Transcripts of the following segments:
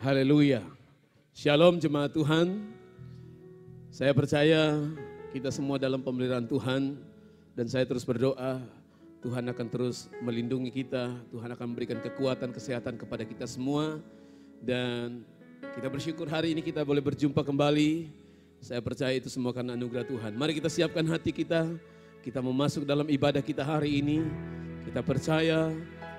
Haleluya. Shalom jemaat Tuhan. Saya percaya kita semua dalam pemeliharaan Tuhan. Dan saya terus berdoa, Tuhan akan terus melindungi kita. Tuhan akan memberikan kekuatan, kesehatan kepada kita semua. Dan kita bersyukur hari ini kita boleh berjumpa kembali. Saya percaya itu semua karena anugerah Tuhan. Mari kita siapkan hati kita. Kita mau masuk dalam ibadah kita hari ini. Kita percaya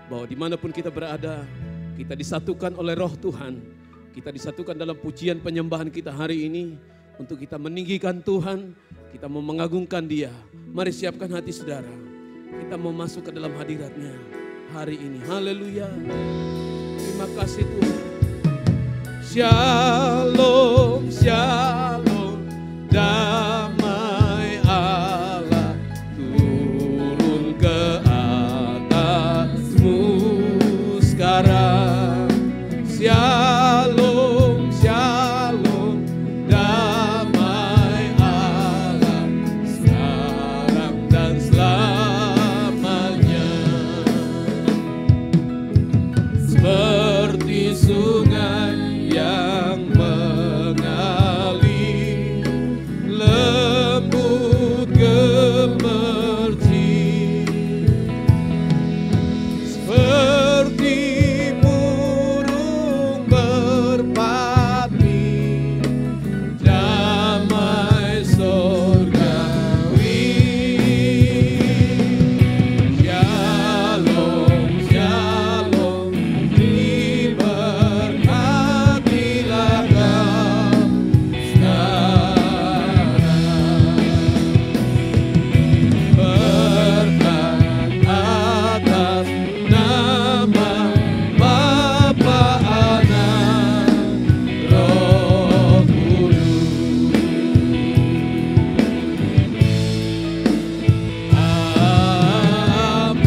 bahwa dimanapun kita berada, kita disatukan oleh roh Tuhan. Kita disatukan dalam pujian penyembahan kita hari ini. Untuk kita meninggikan Tuhan, kita mau mengagungkan Dia. Mari siapkan hati saudara. Kita mau masuk ke dalam hadirat-Nya hari ini. Haleluya. Terima kasih Tuhan. Shalom, shalom, damai Allah turun ke atasmu sekarang. Shalom, shalom, damai Allah sekarang dan selamanya. Seperti sungai yang mengalir, lembut gemercik, seperti burung merpati, damai surgawi. Shalom, shalom, diberkatilah kau sekarang. Berkat atas nama Bapa, Anak, Roh Kudus. Amin.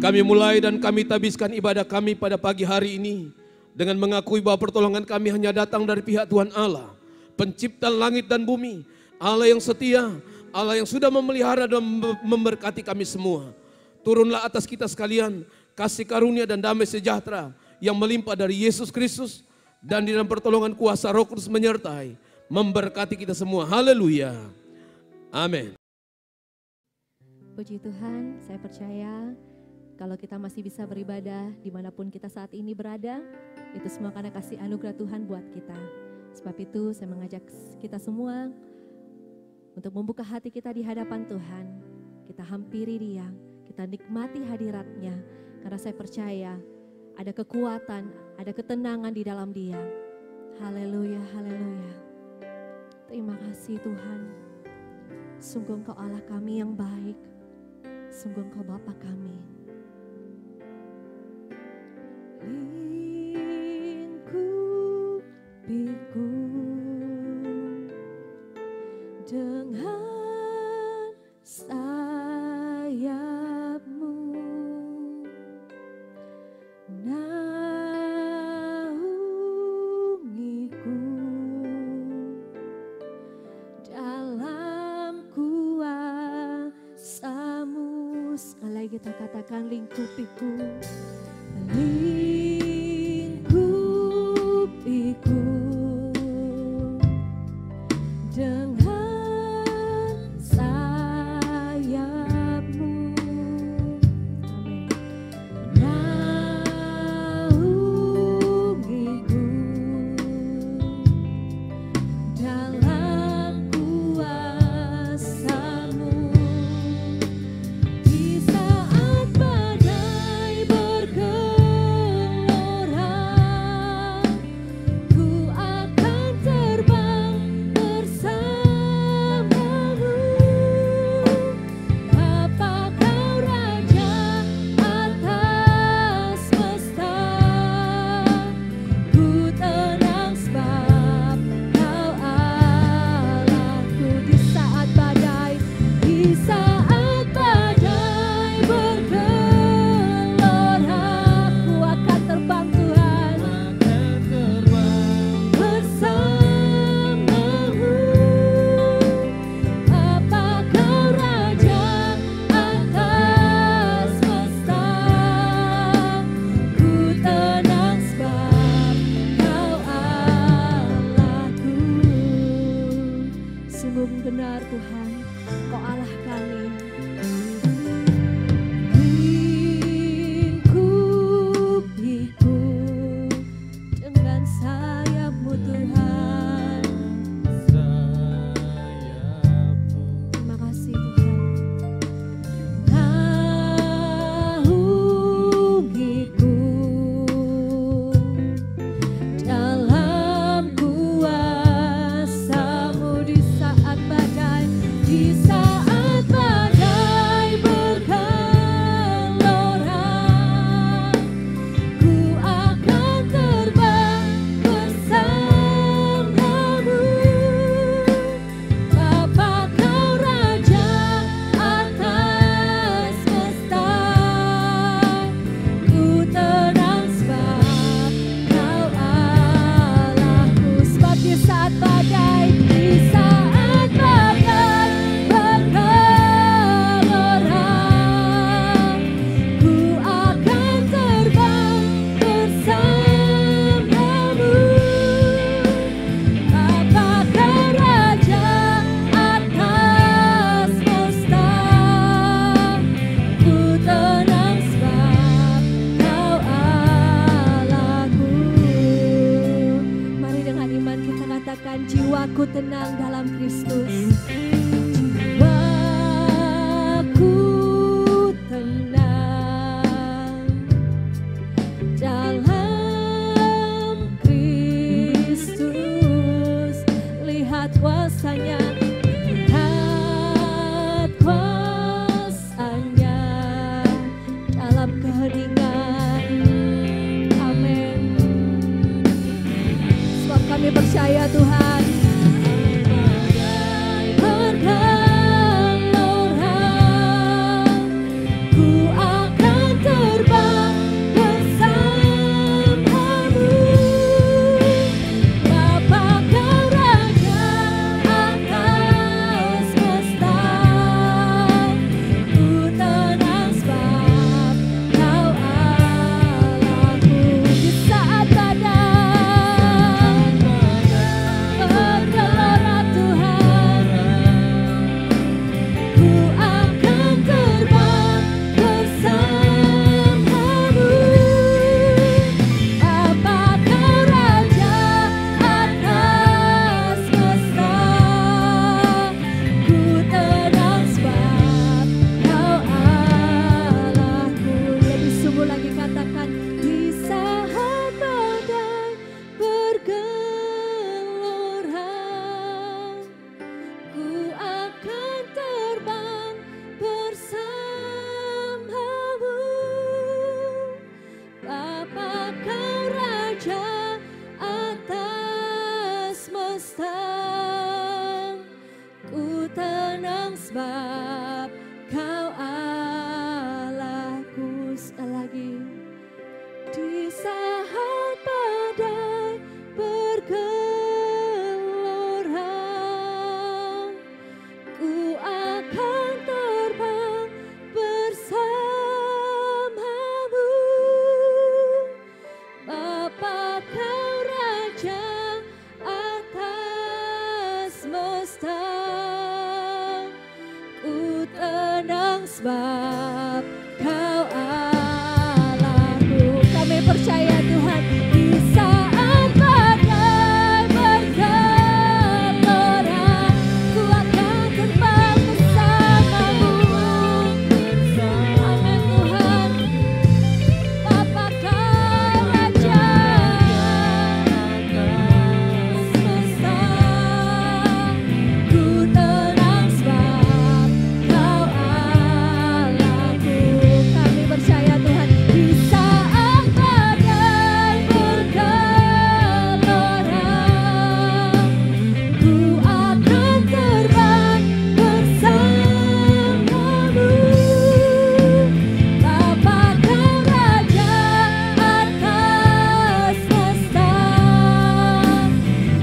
Kami mulai dan kami tabiskan ibadah kami pada pagi hari ini dengan mengakui bahwa pertolongan kami hanya datang dari pihak Tuhan Allah, pencipta langit dan bumi, Allah yang setia, Allah yang sudah memelihara dan memberkati kami semua. Turunlah atas kita sekalian kasih karunia dan damai sejahtera yang melimpah dari Yesus Kristus, dan di dalam pertolongan kuasa Roh Kudus menyertai, memberkati kita semua. Haleluya. Amin. Puji Tuhan, saya percaya kalau kita masih bisa beribadah dimanapun kita saat ini berada, itu semua karena kasih anugerah Tuhan buat kita. Sebab itu saya mengajak kita semua untuk membuka hati kita di hadapan Tuhan. Kita hampiri Dia, kita nikmati hadirat-Nya, karena saya percaya ada kekuatan, ada ketenangan di dalam Dia. Haleluya, haleluya. Terima kasih Tuhan. Sungguh Engkau Allah kami yang baik. Sungguh Engkau Bapa kami. Lingkupiku dengan sayap-Mu, naungiku dalam kuasa-Mu. Sekali lagi kita katakan lingkupiku. Lingkupiku dengan sayap-Mu. Amin. Naungiku dalam kuasa-Mu. Di saat badai bergerak Di saat badai bergelora, ku akan terbang bersamamu. Bapa kau Raja atas semesta, ku tenang sebab kau Allahku. Kami percaya Tuhan, di saat badai bergelora, ku akan terbang bersamamu. Amin Tuhan, Bapa kau Raja semesta, ku tenang sebab kau Allahku. Kami percaya Tuhan, di saat badai bergelora, ku akan terbang bersamamu. Bapa kau Raja atas semesta,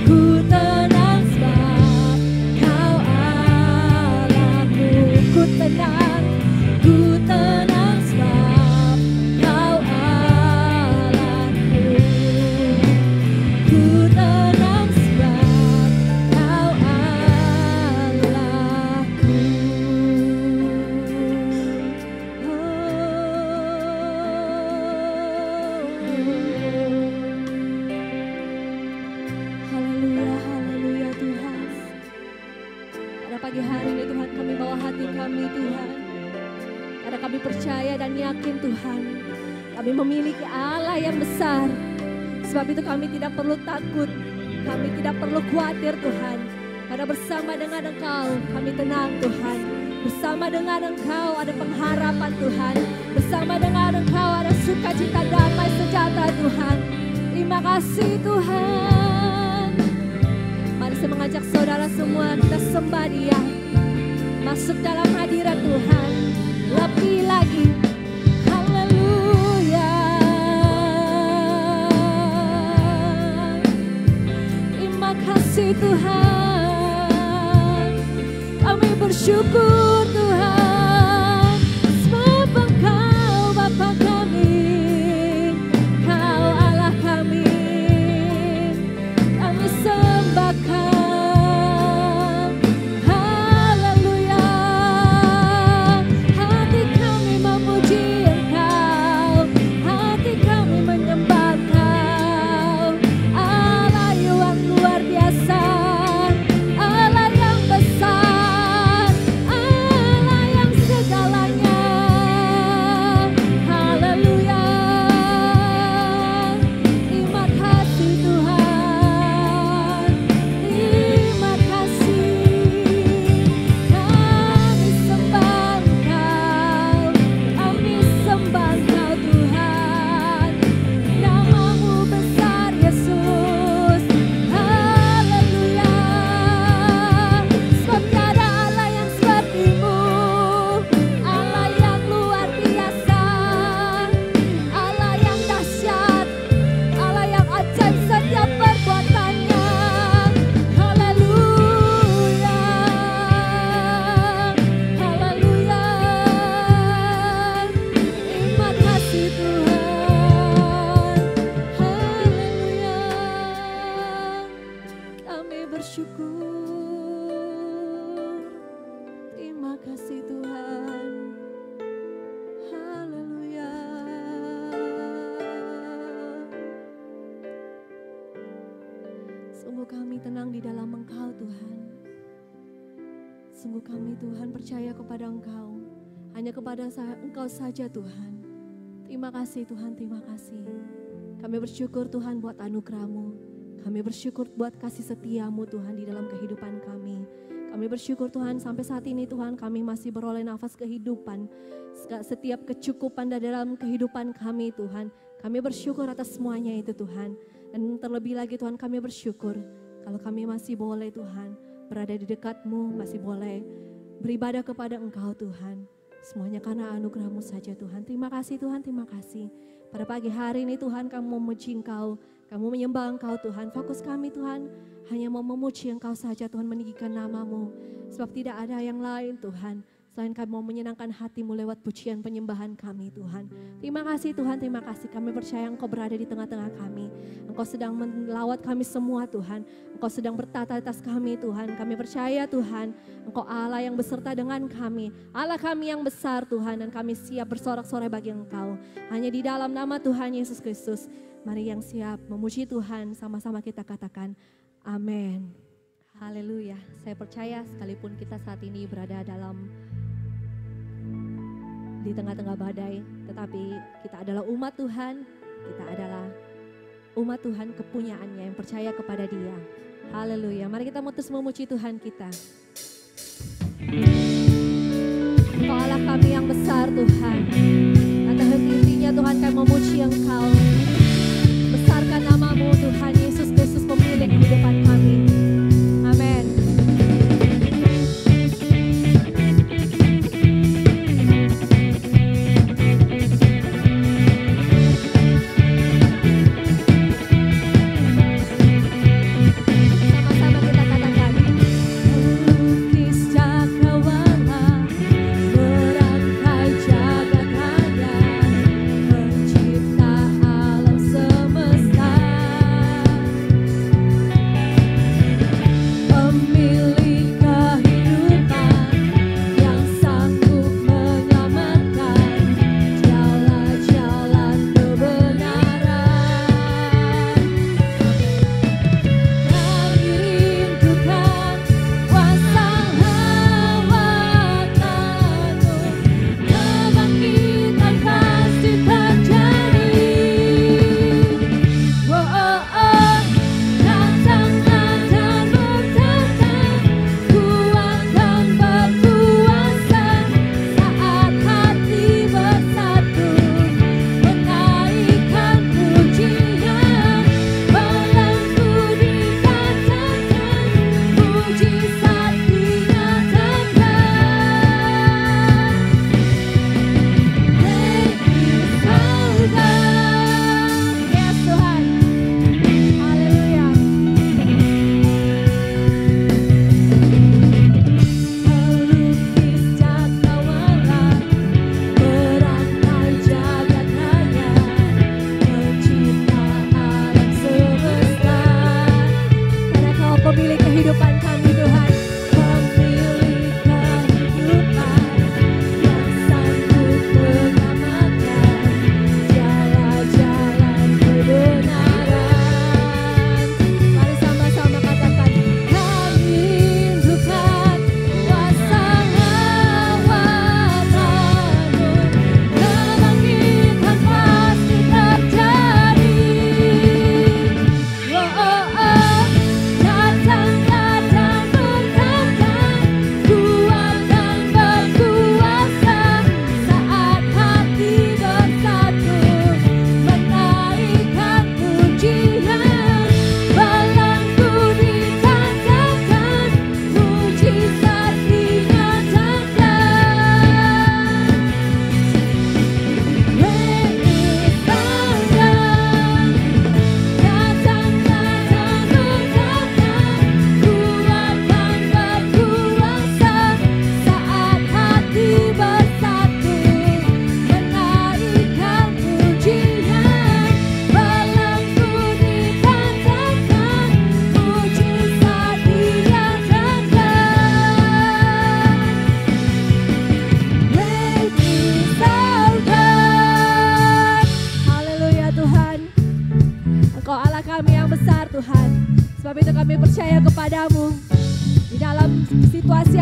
ku tenang sebab kau Allahku. Ku tenang sebab kau Allahku. Ku tenang sebab kau Allahku. Haleluya, haleluya Tuhan. Pada pagi hari ini Tuhan, kami bawa hati kami Tuhan, karena kami percaya dan yakin Tuhan, kami memiliki Allah yang besar. Sebab itu kami tidak perlu takut, kami tidak perlu khawatir Tuhan, karena bersama dengan Engkau kami tenang Tuhan. Bersama dengan Engkau ada pengharapan Tuhan, bersama dengan Engkau ada sukacita, damai, sejahtera Tuhan. Terima kasih Tuhan. Mari saya mengajak saudara semua, kita sembah Dia, masuk dalam hadirat Tuhan lebih lagi. Haleluya. Terima kasih Tuhan, kami bersyukur Tuhan, sebab Engkau Bapa kami, Kau Allah kami sembahkan. Haleluya. Hati kami memuji Engkau, hati kami menyembah Engkau. Allah yang luar biasa, Allah yang besar, Allah yang segalanya. Haleluya. Terima kasih Tuhan, terima kasih. Kami sembah Engkau, kami sembah Engkau Tuhan. Namamu besar Yesus. Haleluya. Sebab tiada Allah yang seperti-Mu, Allah yang luar biasa, Allah yang dahsyat, Allah yang ajaib setiap perbuatannya. Haleluya. Haleluya. Terima kasih Tuhan. Haleluya. Kami bersyukur. Terima kasih Tuhan. Haleluya. Sungguh kami tenang di dalam Engkau Tuhan. Sungguh kami Tuhan percaya kepada Engkau, hanya kepada Engkau saja Tuhan. Terima kasih Tuhan, terima kasih. Kami bersyukur Tuhan buat anugerah-Mu. Kami bersyukur buat kasih setia-Mu Tuhan di dalam kehidupan kami. Kami bersyukur Tuhan sampai saat ini Tuhan kami masih beroleh nafas kehidupan. Setiap kecukupan dalam kehidupan kami Tuhan. Kami bersyukur atas semuanya itu Tuhan. Dan terlebih lagi Tuhan kami bersyukur kalau kami masih boleh Tuhan berada di dekat-Mu, masih boleh beribadah kepada Engkau Tuhan. Semuanya karena anugerah-Mu saja Tuhan. Terima kasih Tuhan, terima kasih. Pada pagi hari ini Tuhan kami memuji Engkau, kami menyembah Engkau Tuhan. Fokus kami Tuhan hanya mau memuji Engkau saja Tuhan, meninggikan nama-Mu. Sebab tidak ada yang lain Tuhan, selain kami mau menyenangkan hati-Mu lewat pujian penyembahan kami Tuhan. Terima kasih Tuhan, terima kasih. Kami percaya Engkau berada di tengah-tengah kami. Engkau sedang melawat kami semua Tuhan. Engkau sedang bertata atas kami Tuhan. Kami percaya Tuhan, Engkau Allah yang beserta dengan kami. Allah kami yang besar Tuhan, dan kami siap bersorak-sorai bagi Engkau. Hanya di dalam nama Tuhan Yesus Kristus. Mari yang siap memuji Tuhan, sama-sama kita katakan amin. Haleluya. Saya percaya sekalipun kita saat ini berada di tengah-tengah badai, tetapi kita adalah umat Tuhan, kita adalah umat Tuhan kepunyaannya yang percaya kepada Dia. Haleluya. Mari kita terus memuji Tuhan kita. Engkau Allah kami yang besar Tuhan. Kata henti-hentinya Tuhan kami memuji Engkau. Besarkan nama-Mu Tuhan Yesus Kristus, pemilik kehidupan kami. Amin.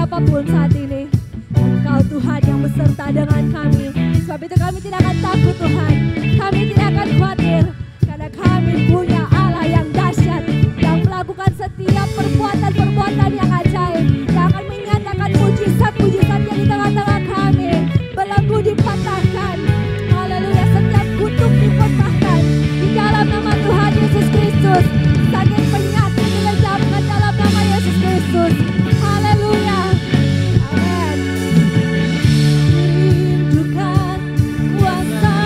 Apapun saat ini, Engkau Tuhan yang beserta dengan kami. Sebab itu kami tidak akan takut Tuhan, kami tidak akan khawatir, karena kami punya Allah yang dahsyat, yang melakukan setiap perbuatan-perbuatan yang ajaib, yang akan menyatakan mujizat-mujizatnya di tengah-tengah kami. Belenggu dipatahkan, haleluya, setiap kutuk dipatahkan di dalam nama Tuhan Yesus Kristus. Sakit penyakit dilejapkan dalam nama Yesus Kristus. Haleluya. Amin. Rindukan kuasa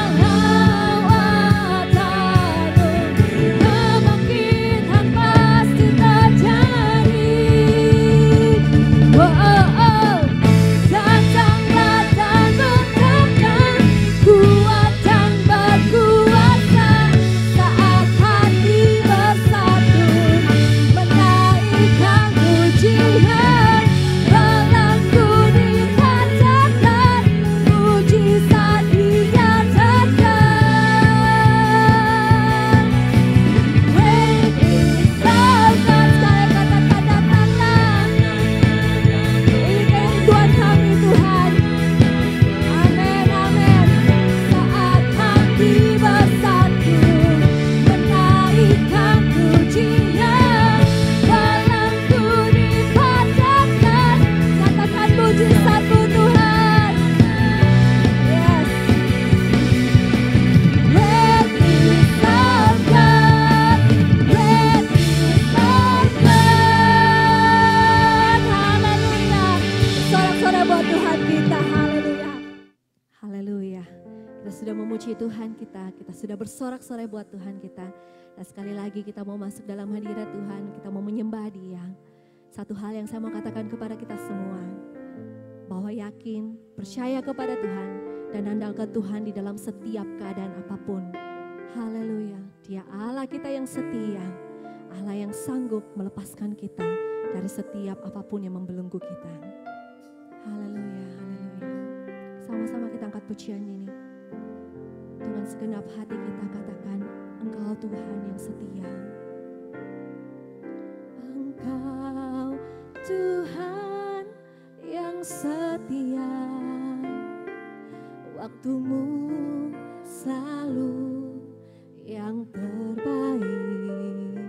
Puji Tuhan kita sudah bersorak-sorai buat Tuhan kita. Dan sekali lagi kita mau masuk dalam hadirat Tuhan, kita mau menyembah Dia. Satu hal yang saya mau katakan kepada kita semua, bahwa yakin, percaya kepada Tuhan, dan andalkan Tuhan di dalam setiap keadaan apapun. Haleluya, Dia Allah kita yang setia, Allah yang sanggup melepaskan kita dari setiap apapun yang membelenggu kita. Haleluya, haleluya. Sama-sama kita angkat pujian ini. Dengan segenap hati kita katakan, Engkau Tuhan yang setia. Engkau Tuhan yang setia, waktumu selalu yang terbaik.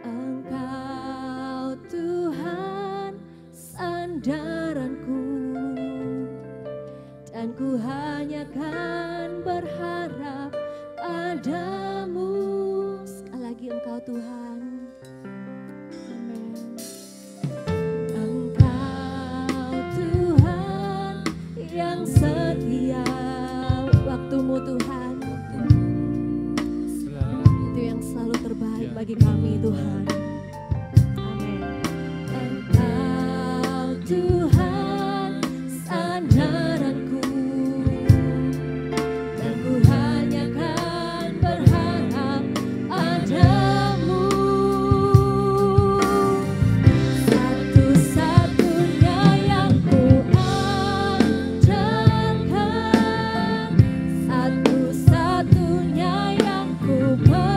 Engkau Tuhan sandaranku, dan ku hanya kan berharap padamu. Sekali lagi Engkau Tuhan. Amen. Engkau Tuhan yang setia, waktumu Tuhan itu yang selalu terbaik bagi kami Tuhan. Amin. Engkau Tuhan sandaranku, dan ku hanya kan berharap padamu. Satu-satunya yang ku andalkan, satu-satunya yang ku percaya.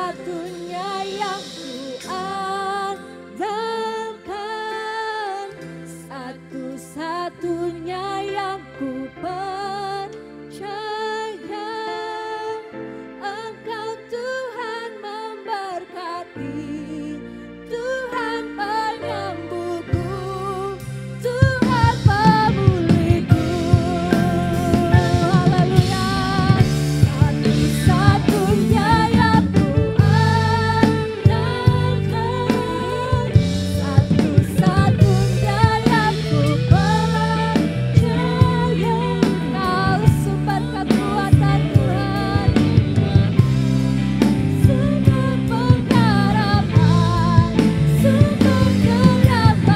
satu-satunya yang kuandalkan, satu-satunya yang ku percaya. Engkau Tuhan memberkati, Tuhan penyembuhku, Tuhan pemulihku. Haleluya. Satu-satunya yang ku andalkan, satu-satunya yang ku percaya. Kau sumber kekuatan Tuhan, sumber pengharapan, sumber kedamaian.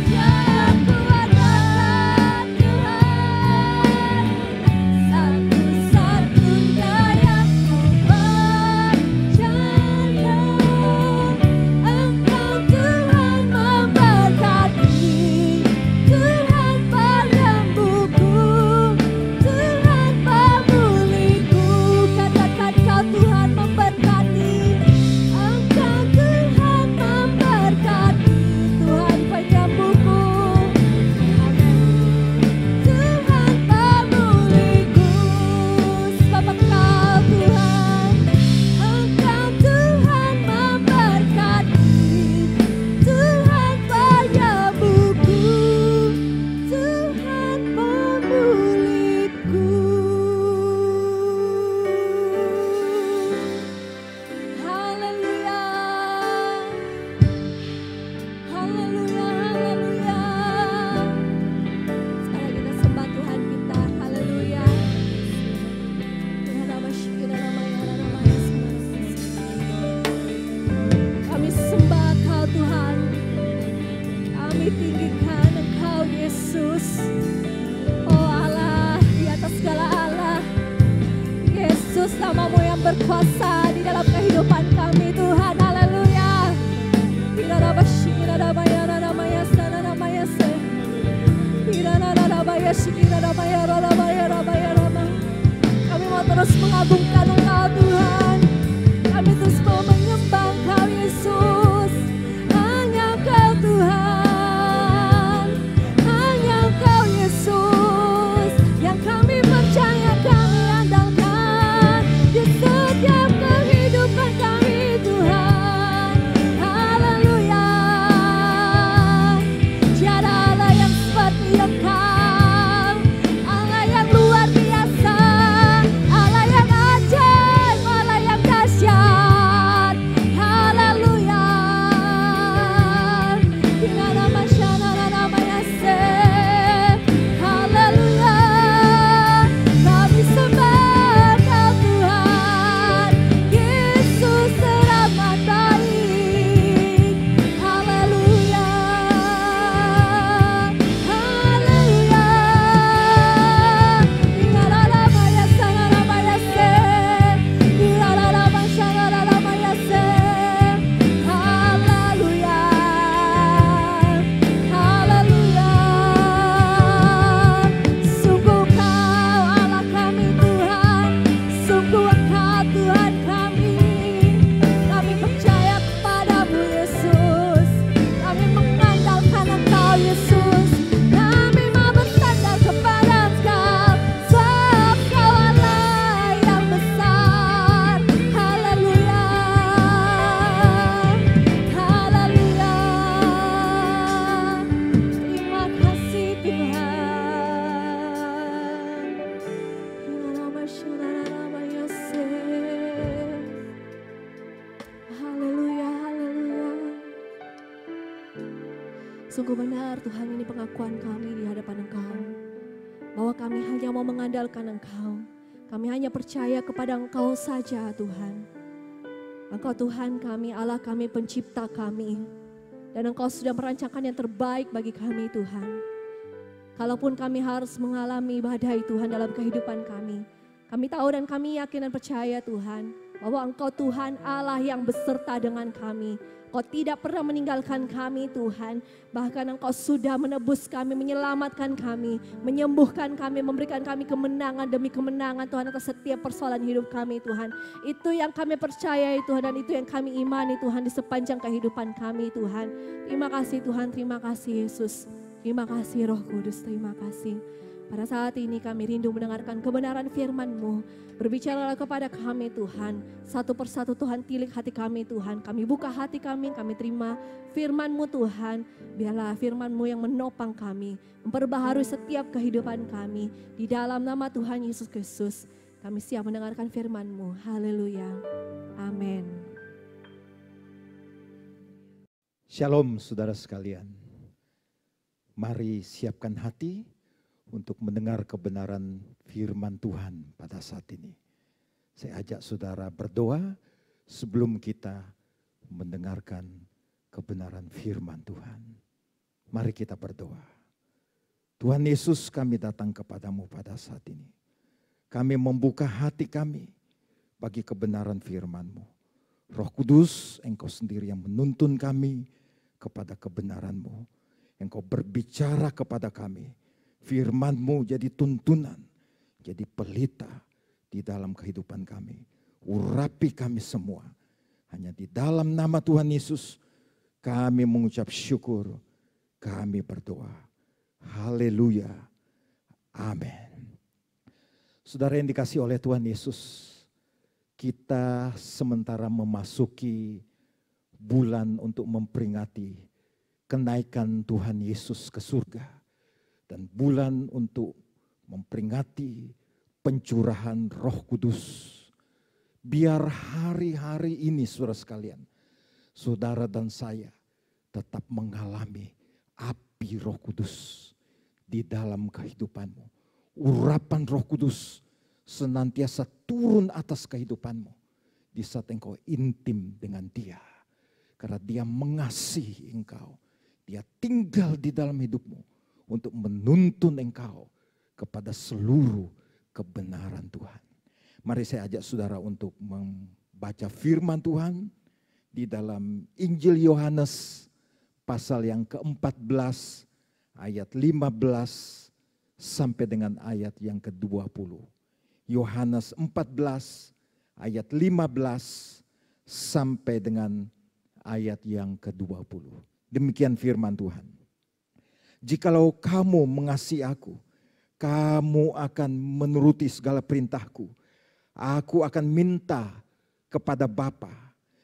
Yang ku andalkan Tuhan, satu-satunya yang ku percaya. Engkau Tuhan memberkati, Tuhan penyembuhku, Tuhan pemulihku. Katakan kau Tuhan memberkati, Engkau Tuhan memberkati, Tuhan penyembuhku, Tuhan pemulihku. Sebab Engkau Tuhan, Engkau Tuhan memberkati, Tuhan penyembuhku, Tuhan pemulihku. Haleluya, haleluya, haleluya. Sekarang kita sembah Tuhan kita, haleluya. Kami sembah Kau Tuhan, kami tinggikan Engkau Yesus. Oh Allah, di atas segala Allah, Yesus namamu yang berkuasa di dalam kehidupan kami Tuhan, haleluya. Kami mau terus mengagungkan Engkau Tuhan, kami terus mau menyembah Engkau Yesus. Hanya Engkau Tuhan, hanya Engkau Yesus yang kami percaya, kami andalkan di setiap kehidupan kami Tuhan. Haleluya. Tiada Allah yang seperti Engkau, Allah yang luar biasa, Allah yang ajaib, Allah yang dahsyat. Haleluya. Bila nama syana nama Yaseh. Haleluya. Kami sembah Kau Tuhan, Yesus teramat baik. Haleluya. Haleluya. Bila nama Yasana nama Yaseh. Bila nama syana nama Yaseh. Haleluya. Haleluya. Sungguh Kau Allah kami Tuhan, sungguh Engkau Tuhan kami. Kami percaya kepadamu Yesus, kami mengandalkan Engkau Yesus. Kami mau bersandar kepada Engkau, sebab Kau Allah yang besar. Haleluya. Haleluya. Terima kasih Tuhan. Nama Syurga Yosef. Haleluya, haleluya. Sungguh benar Tuhan, ini pengakuan kami di hadapan Engkau, bahwa kami hanya mau mengandalkan Engkau. Kami hanya percaya kepada Engkau saja Tuhan. Engkau Tuhan kami, Allah kami, pencipta kami. Dan Engkau sudah merancangkan yang terbaik bagi kami Tuhan. Kalaupun kami harus mengalami badai Tuhan dalam kehidupan kami tahu dan kami yakin dan percaya Tuhan, bahwa Engkau Tuhan Allah yang beserta dengan kami. Engkau tidak pernah meninggalkan kami Tuhan. Bahkan Engkau sudah menebus kami, menyelamatkan kami, menyembuhkan kami, memberikan kami kemenangan demi kemenangan Tuhan atas setiap persoalan hidup kami Tuhan. Itu yang kami percayai Tuhan, dan itu yang kami imani Tuhan di sepanjang kehidupan kami Tuhan. Terima kasih Tuhan, terima kasih Yesus. Terima kasih Roh Kudus, terima kasih. Pada saat ini kami rindu mendengarkan kebenaran firman-Mu. Berbicaralah kepada kami Tuhan. Satu persatu Tuhan tilik hati kami Tuhan. Kami buka hati kami terima firman-Mu Tuhan. Biarlah firman-Mu yang menopang kami. Memperbaharui setiap kehidupan kami. Di dalam nama Tuhan Yesus Kristus. Kami siap mendengarkan firman-Mu. Haleluya. Amin. Shalom saudara sekalian. Mari siapkan hati untuk mendengar kebenaran firman Tuhan pada saat ini. Saya ajak saudara berdoa sebelum kita mendengarkan kebenaran firman Tuhan. Mari kita berdoa. Tuhan Yesus, kami datang kepadamu pada saat ini. Kami membuka hati kami bagi kebenaran firman-Mu. Roh Kudus, Engkau sendiri yang menuntun kami kepada kebenaran-Mu. Engkau berbicara kepada kami. Firman-Mu jadi tuntunan, jadi pelita di dalam kehidupan kami. Urapi kami semua. Hanya di dalam nama Tuhan Yesus kami mengucap syukur. Kami berdoa. Haleluya. Amin. Saudara yang dikasihi oleh Tuhan Yesus, kita sementara memasuki bulan untuk memperingati kenaikan Tuhan Yesus ke surga. Dan bulan untuk memperingati pencurahan Roh Kudus. Biar hari-hari ini saudara sekalian, saudara dan saya tetap mengalami api Roh Kudus di dalam kehidupanmu. Urapan Roh Kudus senantiasa turun atas kehidupanmu di saat engkau intim dengan Dia. Karena Dia mengasihi engkau. Dia tinggal di dalam hidupmu untuk menuntun engkau kepada seluruh kebenaran Tuhan. Mari saya ajak saudara untuk membaca firman Tuhan di dalam Injil Yohanes pasal yang ke-14 ayat 15 sampai dengan ayat yang ke-20. Yohanes 14 ayat 15 sampai dengan ayat yang ke-20. Demikian firman Tuhan. Jikalau kamu mengasihi aku, kamu akan menuruti segala perintahku. Aku akan minta kepada Bapa,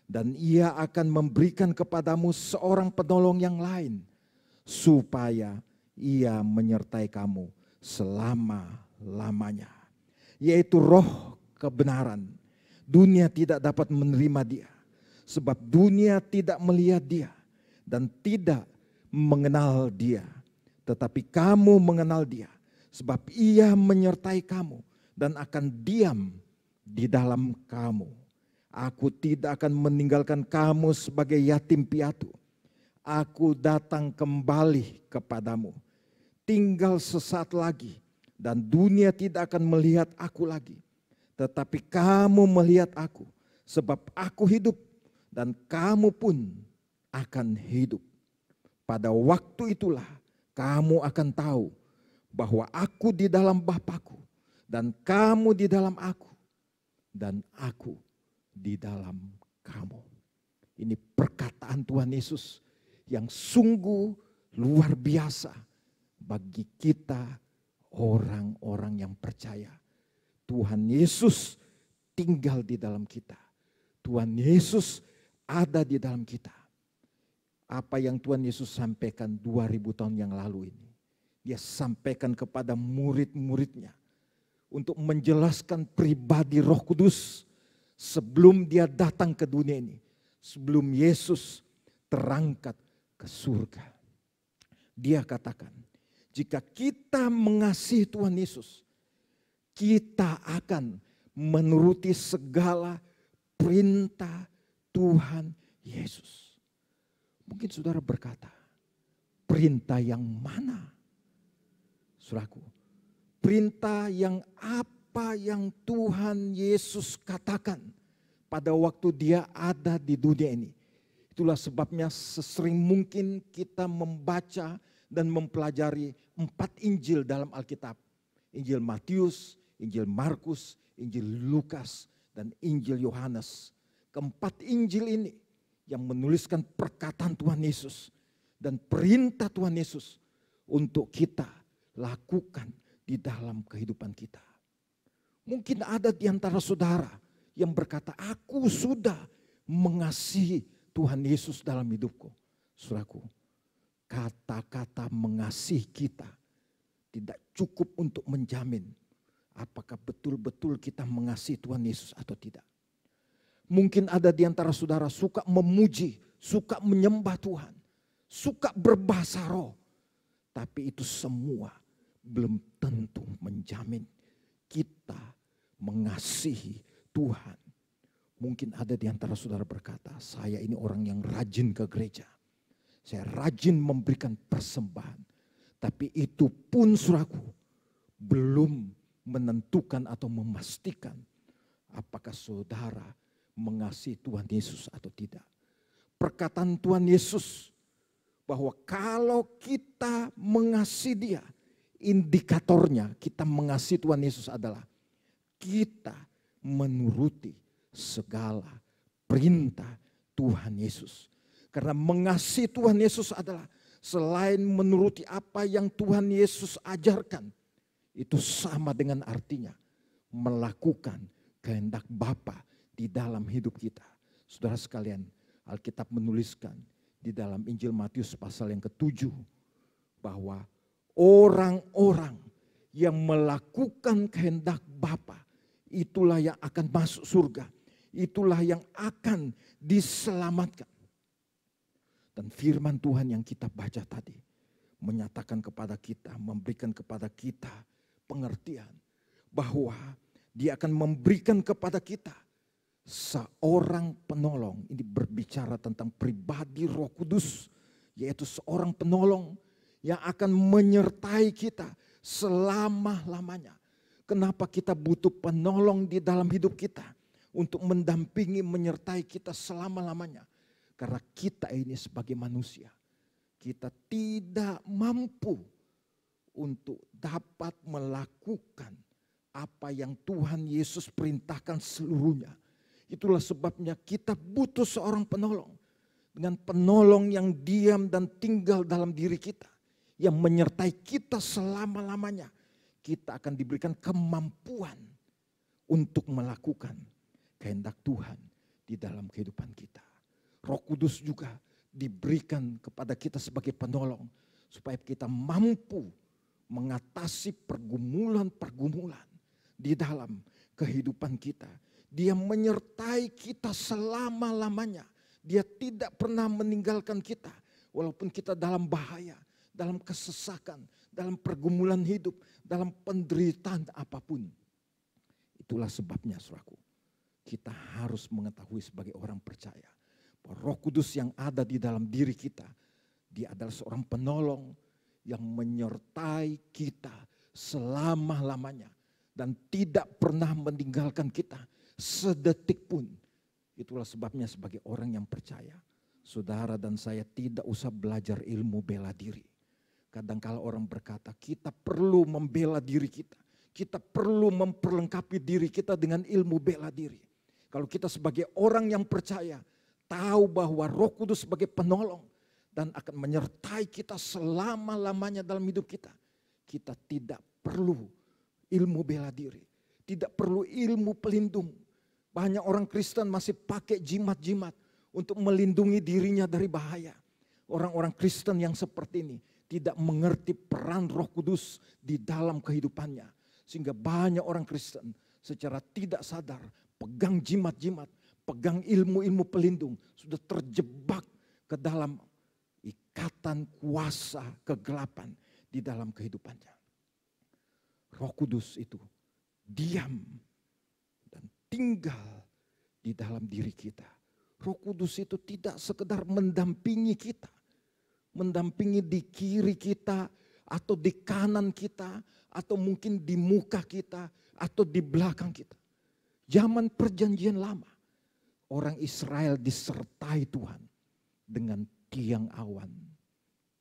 dan Ia akan memberikan kepadamu seorang penolong yang lain, supaya Ia menyertai kamu selama-lamanya. Yaitu Roh kebenaran. Dunia tidak dapat menerima Dia, sebab dunia tidak melihat Dia dan tidak mengenal Dia. Tetapi kamu mengenal Dia, sebab Ia menyertai kamu dan akan diam di dalam kamu. Aku tidak akan meninggalkan kamu sebagai yatim piatu. Aku datang kembali kepadamu. Tinggal sesaat lagi dan dunia tidak akan melihat aku lagi. Tetapi kamu melihat aku, sebab aku hidup dan kamu pun akan hidup. Pada waktu itulah kamu akan tahu bahwa aku di dalam Bapa-Ku dan kamu di dalam aku dan aku di dalam kamu. Ini perkataan Tuhan Yesus yang sungguh luar biasa bagi kita orang-orang yang percaya. Tuhan Yesus tinggal di dalam kita. Tuhan Yesus ada di dalam kita. Apa yang Tuhan Yesus sampaikan 2000 tahun yang lalu ini. Dia sampaikan kepada murid-muridnya. Untuk menjelaskan pribadi Roh Kudus. Sebelum Dia datang ke dunia ini. Sebelum Yesus terangkat ke surga. Dia katakan, jika kita mengasihi Tuhan Yesus, kita akan menuruti segala perintah Tuhan Yesus. Mungkin saudara berkata, perintah yang mana? Saudaraku, perintah yang apa yang Tuhan Yesus katakan pada waktu dia ada di dunia ini. Itulah sebabnya sesering mungkin kita membaca dan mempelajari 4 Injil dalam Alkitab. Injil Matius, Injil Markus, Injil Lukas, dan Injil Yohanes. Keempat Injil ini yang menuliskan perkataan Tuhan Yesus dan perintah Tuhan Yesus untuk kita lakukan di dalam kehidupan kita. Mungkin ada di antara saudara yang berkata, aku sudah mengasihi Tuhan Yesus dalam hidupku. Saudaraku, kata-kata mengasihi kita tidak cukup untuk menjamin apakah betul-betul kita mengasihi Tuhan Yesus atau tidak. Mungkin ada di antara saudara suka memuji, suka menyembah Tuhan, suka berbahasa roh. Tapi itu semua belum tentu menjamin kita mengasihi Tuhan. Mungkin ada di antara saudara berkata, saya ini orang yang rajin ke gereja. Saya rajin memberikan persembahan. Tapi itu pun saudaraku belum menentukan atau memastikan apakah saudara mengasihi Tuhan Yesus atau tidak. Perkataan Tuhan Yesus bahwa kalau kita mengasihi Dia, indikatornya kita mengasihi Tuhan Yesus adalah kita menuruti segala perintah Tuhan Yesus. Karena mengasihi Tuhan Yesus adalah selain menuruti apa yang Tuhan Yesus ajarkan, itu sama dengan artinya melakukan kehendak Bapa di dalam hidup kita. Saudara sekalian, Alkitab menuliskan di dalam Injil Matius pasal yang ke-7 bahwa orang-orang yang melakukan kehendak Bapa itulah yang akan masuk surga. Itulah yang akan diselamatkan. Dan firman Tuhan yang kita baca tadi menyatakan kepada kita, memberikan kepada kita pengertian bahwa Dia akan memberikan kepada kita seorang penolong. Ini berbicara tentang pribadi Roh Kudus, yaitu seorang penolong yang akan menyertai kita selama-lamanya. Kenapa kita butuh penolong di dalam hidup kita? Untuk mendampingi, menyertai kita selama-lamanya. Karena kita ini sebagai manusia, kita tidak mampu untuk dapat melakukan apa yang Tuhan Yesus perintahkan seluruhnya. Itulah sebabnya kita butuh seorang penolong. Dengan penolong yang diam dan tinggal dalam diri kita. Yang menyertai kita selama-lamanya. Kita akan diberikan kemampuan untuk melakukan kehendak Tuhan di dalam kehidupan kita. Roh Kudus juga diberikan kepada kita sebagai penolong. Supaya kita mampu mengatasi pergumulan-pergumulan di dalam kehidupan kita. Dia menyertai kita selama-lamanya. Dia tidak pernah meninggalkan kita. Walaupun kita dalam bahaya, dalam kesesakan, dalam pergumulan hidup, dalam penderitaan apapun. Itulah sebabnya saudaraku, kita harus mengetahui sebagai orang percaya bahwa Roh Kudus yang ada di dalam diri kita, Dia adalah seorang penolong yang menyertai kita selama-lamanya dan tidak pernah meninggalkan kita sedetik pun. Itulah sebabnya sebagai orang yang percaya, saudara dan saya tidak usah belajar ilmu bela diri. Kadang-kala orang berkata kita perlu membela diri kita. Kita perlu memperlengkapi diri kita dengan ilmu bela diri. Kalau kita sebagai orang yang percaya, tahu bahwa Roh Kudus sebagai penolong dan akan menyertai kita selama-lamanya dalam hidup kita. Kita tidak perlu ilmu bela diri. Tidak perlu ilmu pelindung. Banyak orang Kristen masih pakai jimat-jimat untuk melindungi dirinya dari bahaya. Orang-orang Kristen yang seperti ini tidak mengerti peran Roh Kudus di dalam kehidupannya. Sehingga banyak orang Kristen secara tidak sadar pegang jimat-jimat, pegang ilmu-ilmu pelindung, sudah terjebak ke dalam ikatan kuasa kegelapan di dalam kehidupannya. Roh Kudus itu diam dan tinggal di dalam diri kita. Roh Kudus itu tidak sekedar mendampingi kita, mendampingi di kiri kita atau di kanan kita atau mungkin di muka kita atau di belakang kita. Zaman perjanjian lama, orang Israel disertai Tuhan dengan tiang awan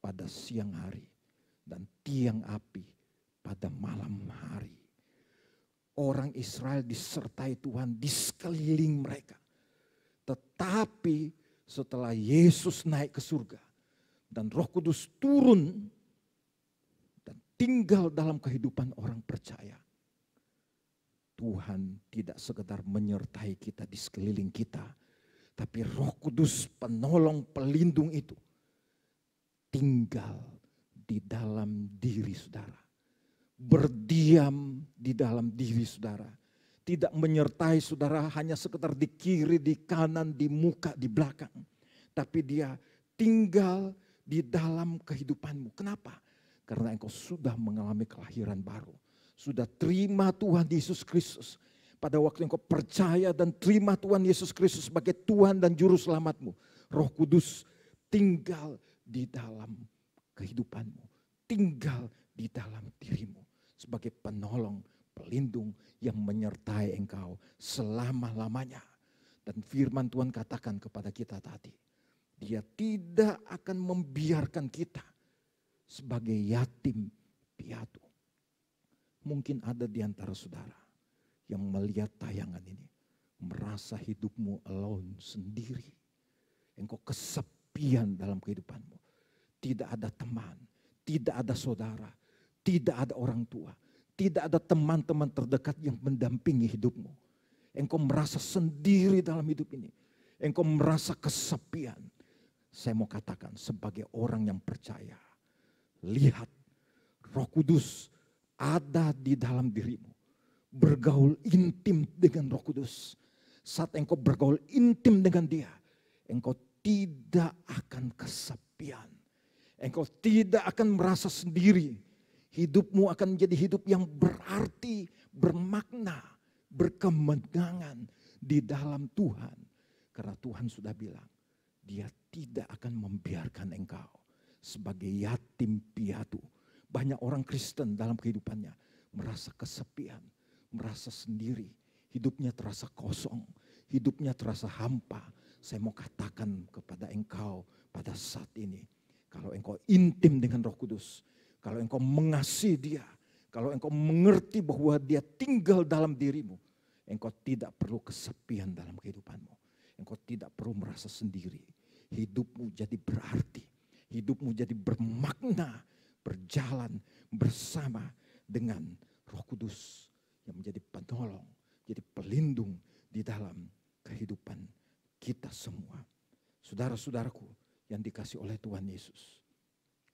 pada siang hari dan tiang api pada malam hari. Orang Israel disertai Tuhan di sekeliling mereka. Tetapi setelah Yesus naik ke surga dan Roh Kudus turun dan tinggal dalam kehidupan orang percaya, Tuhan tidak sekedar menyertai kita di sekeliling kita, tapi Roh Kudus penolong pelindung itu tinggal di dalam diri saudara. Berdiam di dalam diri saudara. Tidak menyertai saudara hanya sekedar di kiri, di kanan, di muka, di belakang. Tapi dia tinggal di dalam kehidupanmu. Kenapa? Karena engkau sudah mengalami kelahiran baru. Sudah terima Tuhan Yesus Kristus. Pada waktu engkau percaya dan terima Tuhan Yesus Kristus sebagai Tuhan dan Juru Selamatmu, Roh Kudus tinggal di dalam kehidupanmu. Tinggal di dalam dirimu sebagai penolong, pelindung yang menyertai engkau selama-lamanya. Dan firman Tuhan katakan kepada kita tadi, Dia tidak akan membiarkan kita sebagai yatim piatu. Mungkin ada di antara saudara yang melihat tayangan ini, merasa hidupmu alone, sendiri. Engkau kesepian dalam kehidupanmu. Tidak ada teman, tidak ada saudara, tidak ada orang tua, tidak ada teman-teman terdekat yang mendampingi hidupmu. Engkau merasa sendiri dalam hidup ini. Engkau merasa kesepian. Saya mau katakan sebagai orang yang percaya, lihat Roh Kudus ada di dalam dirimu. Bergaul intim dengan Roh Kudus. Saat engkau bergaul intim dengan Dia, engkau tidak akan kesepian. Engkau tidak akan merasa sendiri. Hidupmu akan menjadi hidup yang berarti, bermakna, berkemenangan di dalam Tuhan. Karena Tuhan sudah bilang, Dia tidak akan membiarkan engkau sebagai yatim piatu. Banyak orang Kristen dalam kehidupannya merasa kesepian, merasa sendiri. Hidupnya terasa kosong, hidupnya terasa hampa. Saya mau katakan kepada engkau pada saat ini, kalau engkau intim dengan Roh Kudus, kalau engkau mengasihi Dia, kalau engkau mengerti bahwa Dia tinggal dalam dirimu, engkau tidak perlu kesepian dalam kehidupanmu. Engkau tidak perlu merasa sendiri. Hidupmu jadi berarti, hidupmu jadi bermakna, berjalan bersama dengan Roh Kudus yang menjadi penolong, jadi pelindung di dalam kehidupan kita semua. Saudara-saudaraku yang dikasih oleh Tuhan Yesus,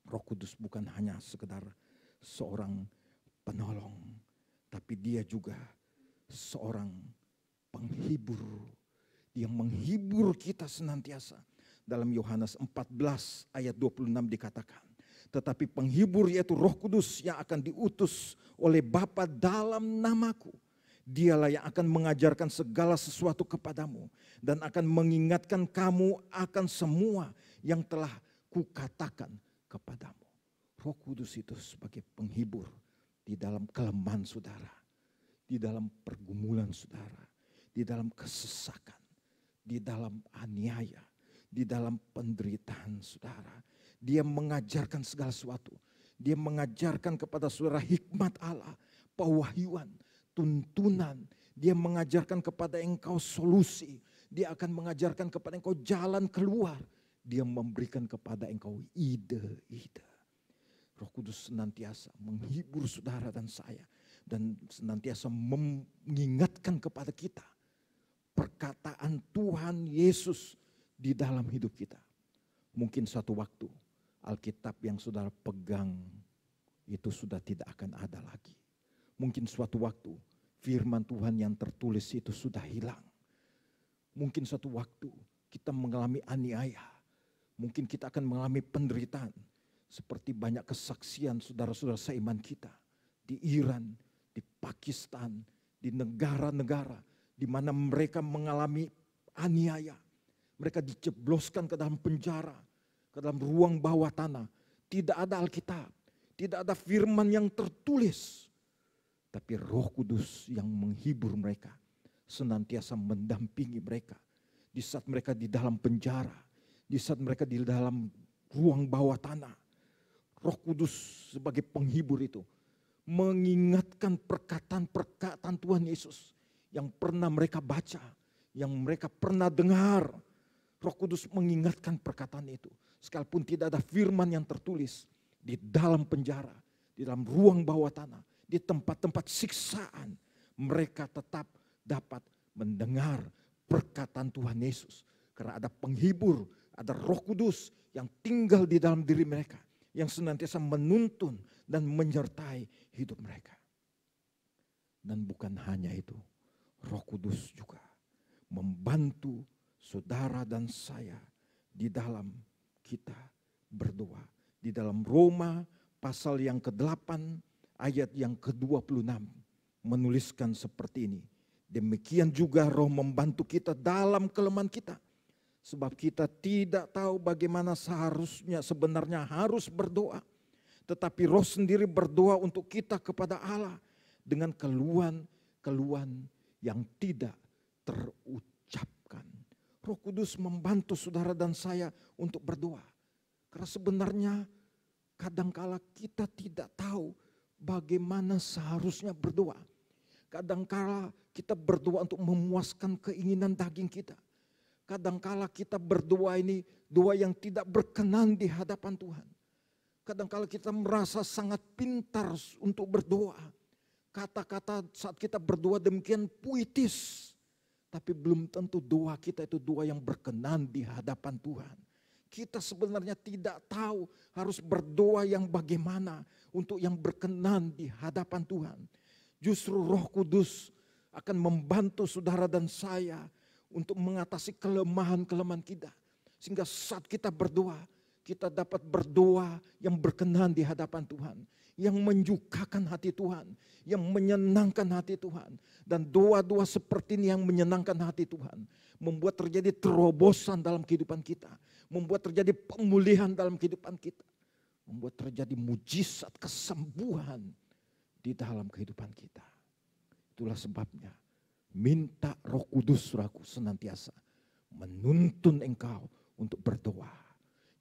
Roh Kudus bukan hanya sekedar seorang penolong, tapi Dia juga seorang penghibur. Dia menghibur kita senantiasa. Dalam Yohanes 14 ayat 26 dikatakan, tetapi penghibur yaitu Roh Kudus yang akan diutus oleh Bapa dalam namaku. Dialah yang akan mengajarkan segala sesuatu kepadamu dan akan mengingatkan kamu akan semua yang telah kukatakan kepadamu. Roh Kudus itu sebagai penghibur di dalam kelemahan saudara, di dalam pergumulan saudara, di dalam kesesakan, di dalam aniaya, di dalam penderitaan saudara. Dia mengajarkan segala sesuatu. Dia mengajarkan kepada saudara hikmat Allah, pewahyuan, tuntunan. Dia mengajarkan kepada engkau solusi. Dia akan mengajarkan kepada engkau jalan keluar. Dia memberikan kepada engkau ide-ide. Roh Kudus senantiasa menghibur saudara dan saya. Dan senantiasa mengingatkan kepada kita perkataan Tuhan Yesus di dalam hidup kita. Mungkin suatu waktu Alkitab yang saudara pegang itu sudah tidak akan ada lagi. Mungkin suatu waktu firman Tuhan yang tertulis itu sudah hilang. Mungkin suatu waktu kita mengalami aniaya. Mungkin kita akan mengalami penderitaan. Seperti banyak kesaksian saudara-saudara seiman kita. Di Iran, di Pakistan, di negara-negara di mana mereka mengalami aniaya. Mereka dicebloskan ke dalam penjara, ke dalam ruang bawah tanah. Tidak ada Alkitab, tidak ada firman yang tertulis. Tapi Roh Kudus yang menghibur mereka, senantiasa mendampingi mereka. di saat mereka di dalam penjara, di saat mereka di dalam ruang bawah tanah. Roh Kudus sebagai penghibur itu mengingatkan perkataan-perkataan Tuhan Yesus yang pernah mereka baca, yang mereka pernah dengar. Roh Kudus mengingatkan perkataan itu. Sekalipun tidak ada firman yang tertulis, di dalam penjara, di dalam ruang bawah tanah, di tempat-tempat siksaan, mereka tetap dapat mendengar perkataan Tuhan Yesus. Karena ada penghibur, ada Roh Kudus yang tinggal di dalam diri mereka, yang senantiasa menuntun dan menyertai hidup mereka. Dan bukan hanya itu, Roh Kudus juga membantu saudara dan saya di dalam kita berdoa. Di dalam Roma pasal yang ke-8 ayat yang ke-26 menuliskan seperti ini. Demikian juga Roh membantu kita dalam kelemahan kita. Sebab kita tidak tahu bagaimana sebenarnya harus berdoa. Tetapi Roh sendiri berdoa untuk kita kepada Allah dengan keluhan-keluhan yang tidak terucapkan. Roh Kudus membantu saudara dan saya untuk berdoa. Karena sebenarnya kadangkala kita tidak tahu bagaimana seharusnya berdoa. Kadangkala kita berdoa untuk memuaskan keinginan daging kita. Kadangkala kita berdoa ini doa yang tidak berkenan di hadapan Tuhan. Kadangkala kita merasa sangat pintar untuk berdoa. Kata-kata saat kita berdoa demikian puitis. Tapi belum tentu doa kita itu doa yang berkenan di hadapan Tuhan. Kita sebenarnya tidak tahu harus berdoa yang bagaimana untuk yang berkenan di hadapan Tuhan. Justru Roh Kudus akan membantu saudara dan saya untuk mengatasi kelemahan-kelemahan kita. Sehingga saat kita berdoa, kita dapat berdoa yang berkenan di hadapan Tuhan. Yang menyukakan hati Tuhan, yang menyenangkan hati Tuhan. Dan doa-doa seperti ini yang menyenangkan hati Tuhan. Membuat terjadi terobosan dalam kehidupan kita. Membuat terjadi pemulihan dalam kehidupan kita. Membuat terjadi mujizat kesembuhan di dalam kehidupan kita. Itulah sebabnya minta Roh Kudus saudaraku senantiasa menuntun engkau untuk berdoa.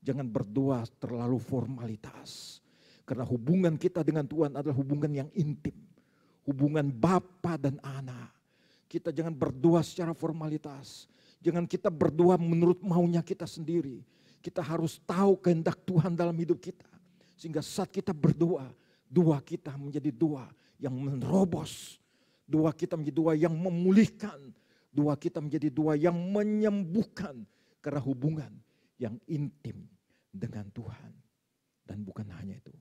Jangan berdoa terlalu formalitas. Karena hubungan kita dengan Tuhan adalah hubungan yang intim. Hubungan bapa dan anak. Kita jangan berdoa secara formalitas. Jangan kita berdoa menurut maunya kita sendiri. Kita harus tahu kehendak Tuhan dalam hidup kita. Sehingga saat kita berdoa, doa kita menjadi doa yang menerobos. Doa kita menjadi doa yang memulihkan. Doa kita menjadi doa yang menyembuhkan. Karena hubungan yang intim dengan Tuhan. Dan bukan hanya itu.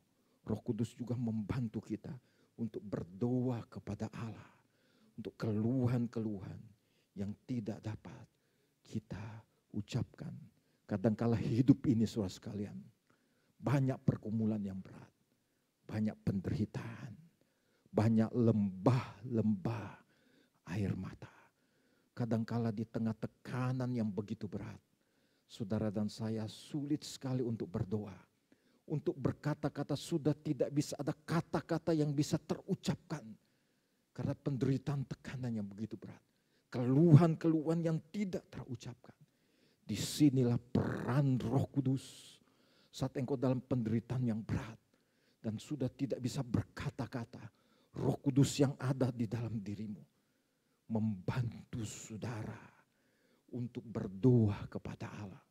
Roh Kudus juga membantu kita untuk berdoa kepada Allah. Untuk keluhan-keluhan yang tidak dapat kita ucapkan. Kadangkala hidup ini saudara sekalian. Banyak pergumulan yang berat. Banyak penderitaan. Banyak lembah-lembah air mata. Kadangkala di tengah tekanan yang begitu berat. Saudara dan saya sulit sekali untuk berdoa. Untuk berkata-kata sudah tidak bisa ada kata-kata yang bisa terucapkan. Karena penderitaan tekanan yang begitu berat. Keluhan-keluhan yang tidak terucapkan. Disinilah peran Roh Kudus. Saat engkau dalam penderitaan yang berat. Dan sudah tidak bisa berkata-kata. Roh Kudus yang ada di dalam dirimu. Membantu saudara. Untuk berdoa kepada Allah.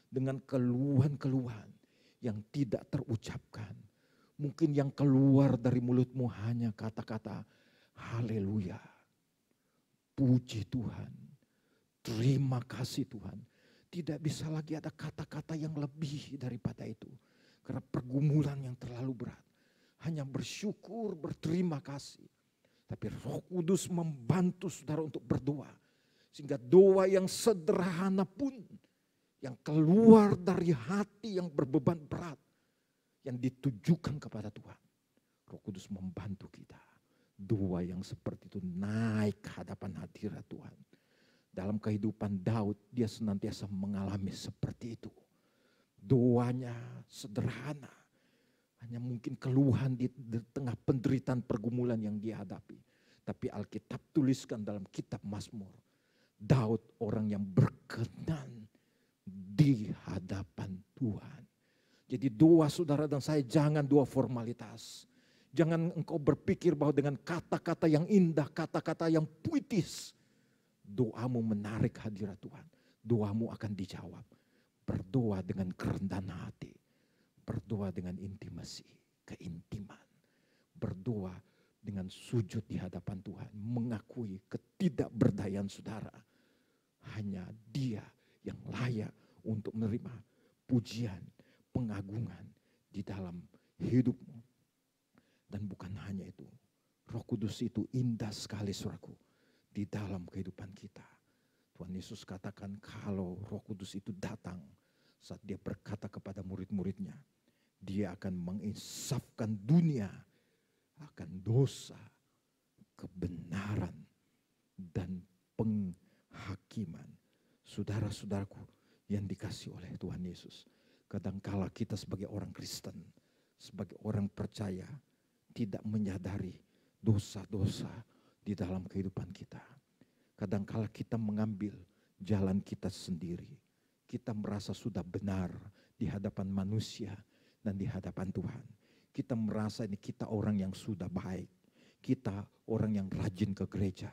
Dengan keluhan-keluhan yang tidak terucapkan. Mungkin yang keluar dari mulutmu hanya kata-kata haleluya. Puji Tuhan. Terima kasih Tuhan. Tidak bisa lagi ada kata-kata yang lebih daripada itu. Karena pergumulan yang terlalu berat. Hanya bersyukur, berterima kasih. Tapi Roh Kudus membantu saudara untuk berdoa. Sehingga doa yang sederhana pun yang keluar dari hati yang berbeban berat. Yang ditujukan kepada Tuhan. Roh Kudus membantu kita. Doa yang seperti itu naik ke hadapan hadirat Tuhan. Dalam kehidupan Daud dia senantiasa mengalami seperti itu. Doanya sederhana. Hanya mungkin keluhan di tengah penderitaan pergumulan yang dia hadapi. Tapi Alkitab tuliskan dalam kitab Mazmur. Daud orang yang berkenan di hadapan Tuhan. Jadi doa saudara dan saya jangan doa formalitas. Jangan engkau berpikir bahwa dengan kata-kata yang indah, kata-kata yang puitis, doamu menarik hadirat Tuhan. Doamu akan dijawab. Berdoa dengan kerendahan hati. Berdoa dengan intimasi, keintiman. Berdoa dengan sujud di hadapan Tuhan. Mengakui ketidakberdayaan saudara. Hanya Dia yang layak untuk menerima pujian, pengagungan di dalam hidupmu. Dan bukan hanya itu, Roh Kudus itu indah sekali saudaraku di dalam kehidupan kita. Tuhan Yesus katakan kalau Roh Kudus itu datang saat Dia berkata kepada murid-muridnya, Dia akan menginsafkan dunia akan dosa, kebenaran, dan penghakiman. Saudara-saudaraku yang dikasihi oleh Tuhan Yesus, kadangkala kita sebagai orang Kristen, sebagai orang percaya, tidak menyadari dosa-dosa di dalam kehidupan kita. Kadangkala kita mengambil jalan kita sendiri. Kita merasa sudah benar di hadapan manusia dan di hadapan Tuhan. Kita merasa ini kita orang yang sudah baik. Kita orang yang rajin ke gereja.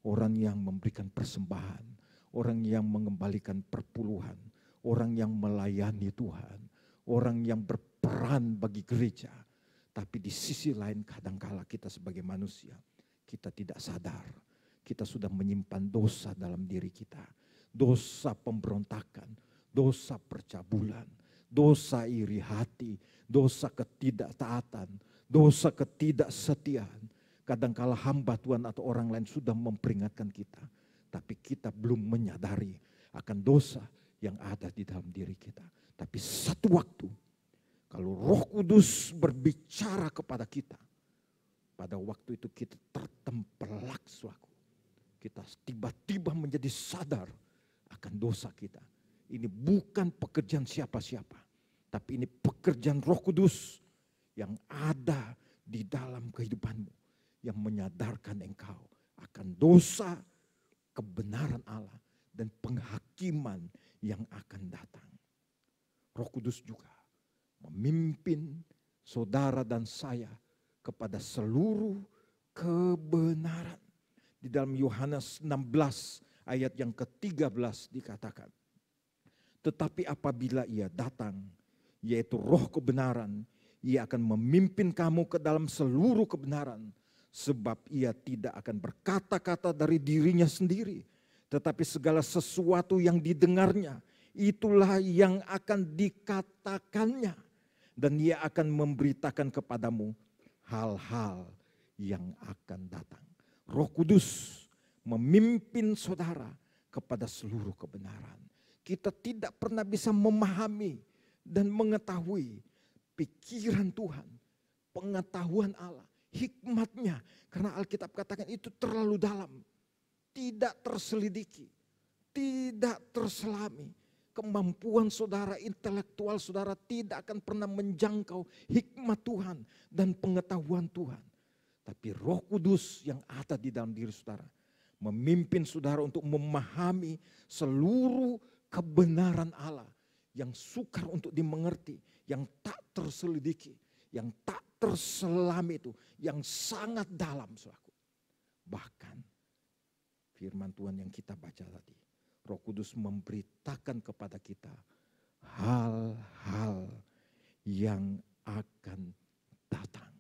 Orang yang memberikan persembahan. Orang yang mengembalikan perpuluhan. Orang yang melayani Tuhan. Orang yang berperan bagi gereja. Tapi di sisi lain kadangkala kita sebagai manusia, kita tidak sadar. Kita sudah menyimpan dosa dalam diri kita. Dosa pemberontakan, dosa percabulan, dosa iri hati, dosa ketidaktaatan, dosa ketidaksetiaan. Kadangkala hamba Tuhan atau orang lain sudah memperingatkan kita. Tapi kita belum menyadari akan dosa yang ada di dalam diri kita. Tapi satu waktu, kalau Roh Kudus berbicara kepada kita, pada waktu itu kita tertempelak suatu. Kita tiba-tiba menjadi sadar akan dosa kita. Ini bukan pekerjaan siapa-siapa, tapi ini pekerjaan Roh Kudus yang ada di dalam kehidupanmu, yang menyadarkan engkau akan dosa, kebenaran Allah, dan penghakiman yang akan datang. Roh Kudus juga memimpin saudara dan saya kepada seluruh kebenaran. Di dalam Yohanes 16 ayat yang ke-13 dikatakan, tetapi apabila Ia datang, yaitu Roh kebenaran, Ia akan memimpin kamu ke dalam seluruh kebenaran, sebab Ia tidak akan berkata-kata dari dirinya sendiri, tetapi segala sesuatu yang didengarnya, itulah yang akan dikatakannya. Dan Ia akan memberitakan kepadamu hal-hal yang akan datang. Roh Kudus memimpin saudara kepada seluruh kebenaran. Kita tidak pernah bisa memahami dan mengetahui pikiran Tuhan, pengetahuan Allah, hikmatnya. Karena Alkitab katakan itu terlalu dalam, tidak terselidiki, tidak terselami. Kemampuan saudara, intelektual saudara tidak akan pernah menjangkau hikmat Tuhan dan pengetahuan Tuhan. Tapi Roh Kudus yang ada di dalam diri saudara memimpin saudara untuk memahami seluruh kebenaran Allah yang sukar untuk dimengerti, yang tak terselidiki, yang tak terselami itu, yang sangat dalam saudaraku. Bahkan firman Tuhan yang kita baca tadi, Roh Kudus memberitakan kepada kita hal-hal yang akan datang.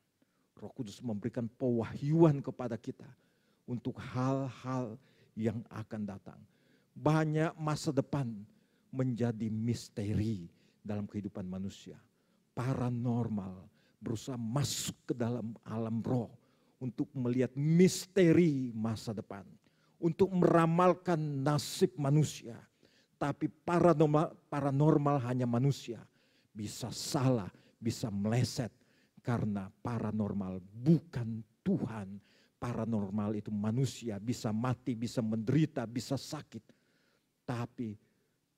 Roh Kudus memberikan pewahyuan kepada kita untuk hal-hal yang akan datang. Banyak masa depan menjadi misteri dalam kehidupan manusia. Paranormal berusaha masuk ke dalam alam roh untuk melihat misteri masa depan. Untuk meramalkan nasib manusia. Tapi paranormal hanya manusia. Bisa salah, bisa meleset. Karena paranormal bukan Tuhan. Paranormal itu manusia bisa mati, bisa menderita, bisa sakit. Tapi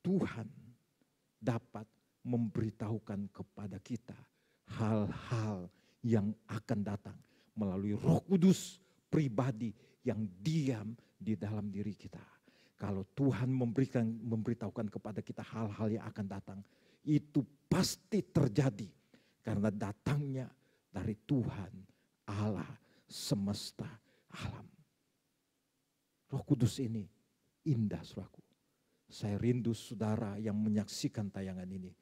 Tuhan dapat memberitahukan kepada kita hal-hal yang akan datang melalui Roh Kudus pribadi yang diam di dalam diri kita. Kalau Tuhan memberitahukan kepada kita hal-hal yang akan datang, itu pasti terjadi karena datangnya dari Tuhan Allah semesta alam. Roh Kudus ini indah, saudaraku. Saya rindu saudara yang menyaksikan tayangan ini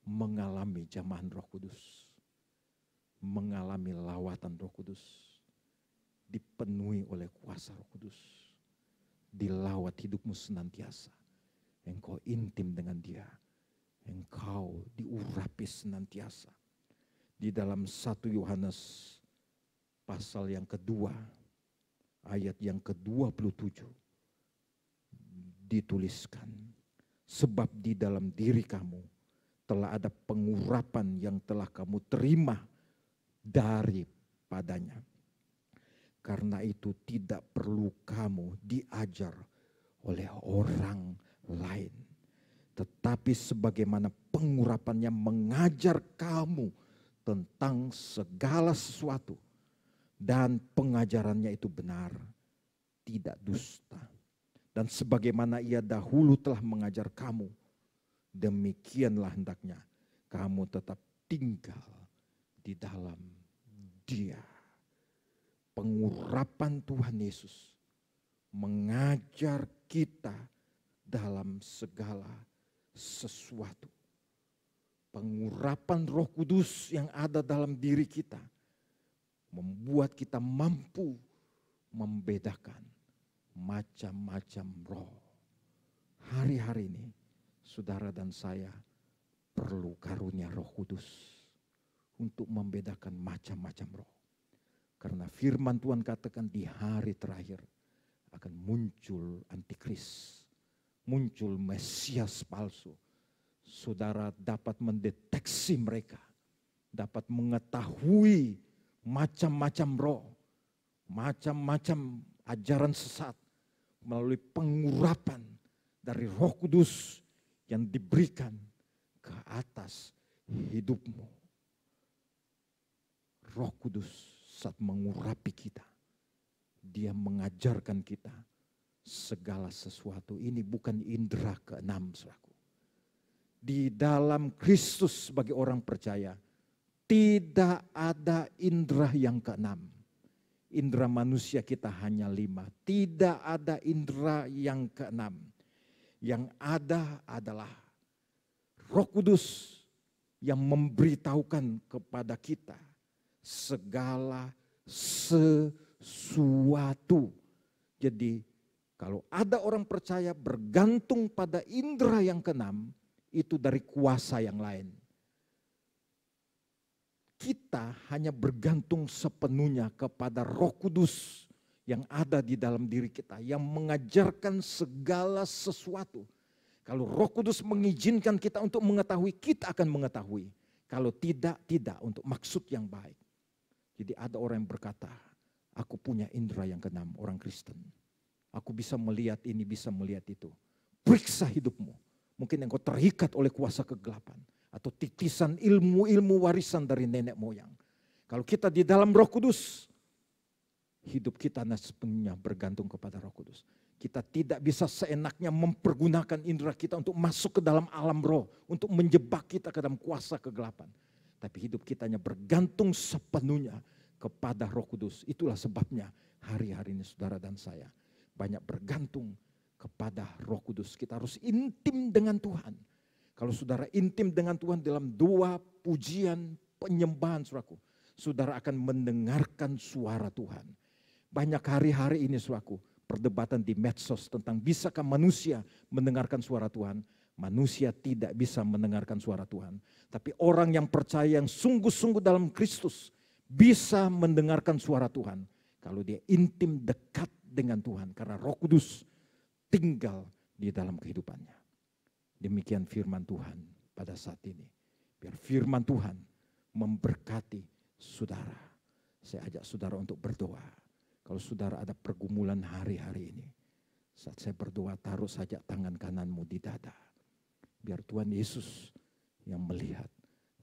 mengalami jamahan Roh Kudus, mengalami lawatan Roh Kudus, dipenuhi oleh kuasa Roh Kudus, dilawat hidupmu senantiasa. Engkau intim dengan Dia, engkau diurapi senantiasa. Di dalam 1 Yohanes pasal yang kedua, ayat yang ke-27 dituliskan, sebab di dalam diri kamu telah ada pengurapan yang telah kamu terima daripadanya. Karena itu tidak perlu kamu diajar oleh orang lain, tetapi sebagaimana pengurapannya mengajar kamu tentang segala sesuatu, dan pengajarannya itu benar, tidak dusta. Dan sebagaimana ia dahulu telah mengajar kamu, demikianlah hendaknya kamu tetap tinggal di dalam Dia. Pengurapan Tuhan Yesus mengajar kita dalam segala sesuatu. Pengurapan Roh Kudus yang ada dalam diri kita membuat kita mampu membedakan macam-macam roh. Hari-hari ini saudara dan saya perlu karunia Roh Kudus untuk membedakan macam-macam roh. Karena firman Tuhan katakan di hari terakhir akan muncul antikris, muncul Mesias palsu. Saudara dapat mendeteksi mereka, dapat mengetahui macam-macam roh, macam-macam ajaran sesat melalui pengurapan dari Roh Kudus yang diberikan ke atas hidupmu. Roh Kudus saat mengurapi kita, Dia mengajarkan kita segala sesuatu. Ini bukan indera keenam, saudaraku. Di dalam Kristus sebagai orang percaya, tidak ada indera yang keenam. Indera manusia kita hanya 5. Tidak ada indera yang keenam. Yang ada adalah Roh Kudus yang memberitahukan kepada kita segala sesuatu. Jadi kalau ada orang percaya bergantung pada indera yang keenam, itu dari kuasa yang lain. Kita hanya bergantung sepenuhnya kepada Roh Kudus yang ada di dalam diri kita, yang mengajarkan segala sesuatu. Kalau Roh Kudus mengizinkan kita untuk mengetahui, kita akan mengetahui. Kalau tidak, tidak, untuk maksud yang baik. Jadi ada orang yang berkata, aku punya indera yang keenam, orang Kristen. Aku bisa melihat ini, bisa melihat itu. Periksa hidupmu. Mungkin engkau terikat oleh kuasa kegelapan. Atau titisan ilmu-ilmu warisan dari nenek moyang. Kalau kita di dalam Roh Kudus, hidup kita sepenuhnya bergantung kepada Roh Kudus. Kita tidak bisa seenaknya mempergunakan indera kita untuk masuk ke dalam alam roh, untuk menjebak kita ke dalam kuasa kegelapan. Tapi hidup kita hanya bergantung sepenuhnya kepada Roh Kudus. Itulah sebabnya hari-hari ini saudara dan saya banyak bergantung kepada Roh Kudus. Kita harus intim dengan Tuhan. Kalau saudara intim dengan Tuhan dalam doa, pujian, penyembahan, saudaraku, saudara akan mendengarkan suara Tuhan. Banyak hari-hari ini, saudaraku, perdebatan di medsos tentang bisakah manusia mendengarkan suara Tuhan. Manusia tidak bisa mendengarkan suara Tuhan. Tapi orang yang percaya, yang sungguh-sungguh dalam Kristus, bisa mendengarkan suara Tuhan. Kalau dia intim dekat dengan Tuhan. Karena Roh Kudus tinggal di dalam kehidupannya. Demikian firman Tuhan pada saat ini. Biar firman Tuhan memberkati saudara. Saya ajak saudara untuk berdoa. Kalau saudara ada pergumulan hari-hari ini. Saat saya berdoa, taruh saja tangan kananmu di dada. Biar Tuhan Yesus yang melihat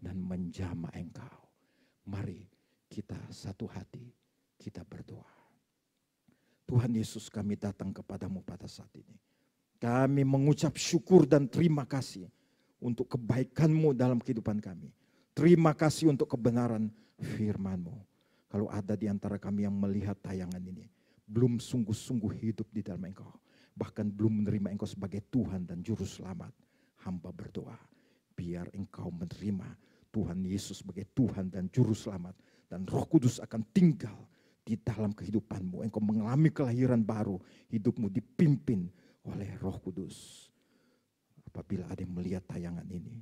dan menjamah engkau. Mari kita satu hati, kita berdoa. Tuhan Yesus, kami datang kepadamu pada saat ini. Kami mengucap syukur dan terima kasih untuk kebaikan-Mu dalam kehidupan kami. Terima kasih untuk kebenaran firman-Mu. Kalau ada di antara kami yang melihat tayangan ini, belum sungguh-sungguh hidup di dalam Engkau, bahkan belum menerima Engkau sebagai Tuhan dan Juru Selamat, hamba berdoa, biar Engkau menerima Tuhan Yesus sebagai Tuhan dan Juru Selamat, dan Roh Kudus akan tinggal di dalam kehidupan-Mu. Engkau mengalami kelahiran baru, hidupmu dipimpin oleh Roh Kudus. Apabila ada yang melihat tayangan ini,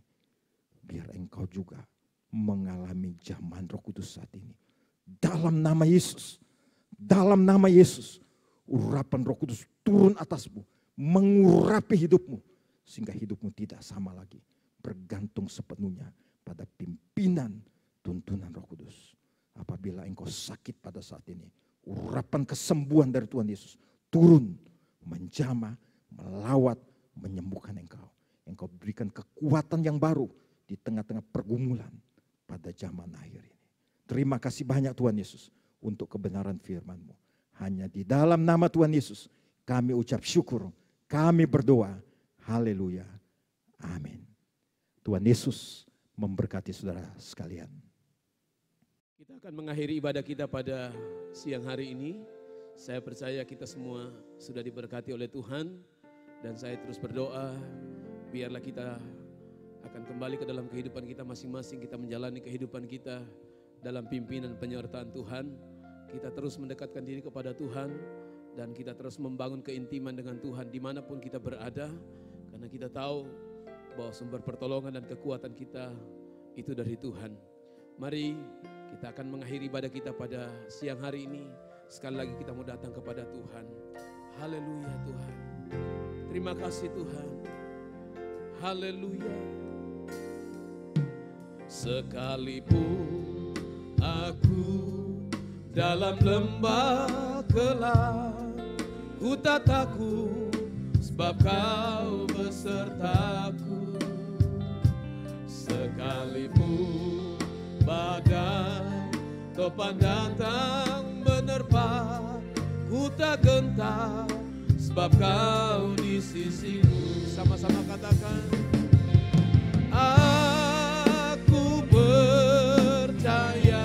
biar engkau juga mengalami zaman Roh Kudus saat ini. Dalam nama Yesus, dalam nama Yesus, urapan Roh Kudus turun atasmu, mengurapi hidupmu, sehingga hidupmu tidak sama lagi, bergantung sepenuhnya pada pimpinan tuntunan Roh Kudus. Apabila engkau sakit pada saat ini, urapan kesembuhan dari Tuhan Yesus turun, menjamah, melawat, menyembuhkan engkau. Engkau berikan kekuatan yang baru di tengah-tengah pergumulan pada zaman akhir ini. Terima kasih banyak Tuhan Yesus untuk kebenaran firman-Mu. Hanya di dalam nama Tuhan Yesus kami ucap syukur, kami berdoa. Haleluya. Amin. Tuhan Yesus memberkati saudara sekalian. Kita akan mengakhiri ibadah kita pada siang hari ini. Saya percaya kita semua sudah diberkati oleh Tuhan. Dan saya terus berdoa, biarlah kita akan kembali ke dalam kehidupan kita masing-masing. Kita menjalani kehidupan kita dalam pimpinan penyertaan Tuhan. Kita terus mendekatkan diri kepada Tuhan. Dan kita terus membangun keintiman dengan Tuhan dimanapun kita berada. Karena kita tahu bahwa sumber pertolongan dan kekuatan kita itu dari Tuhan. Mari kita akan mengakhiri ibadah kita pada siang hari ini. Sekali lagi kita mau datang kepada Tuhan. Haleluya Tuhan. Terima kasih Tuhan. Haleluya. Sekalipun aku dalam lembah gelap, ku tak takut sebab Kau besertaku. Sekalipun badai topan datang menerpa, ku tak gentar sebab Kau di sisiku. Sama-sama katakan, aku percaya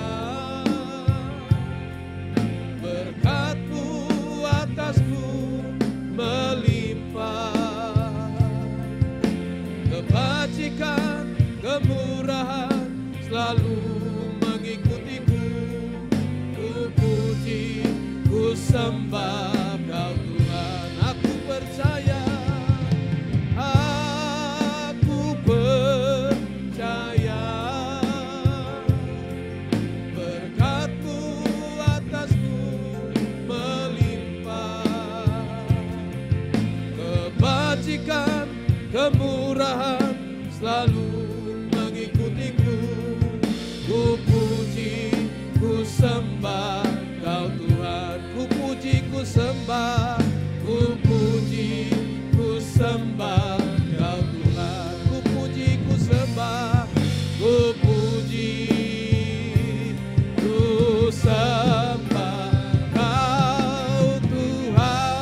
berkat-Mu atasku melimpah, kebajikan, kemurahan selalu mengikutiku. Ku puji, ku sembah Kau Tuhan. Aku percaya, aku percaya berkat-Mu atasku melimpah, kebajikan, kemurahan selalu mengikutiku. Ku puji, ku sembah Kau Tuhan. Ku puji, ku sembah, ku puji, ku sembah Kau Tuhan. Ku puji, ku sembah, ku puji, ku sembah Kau Tuhan.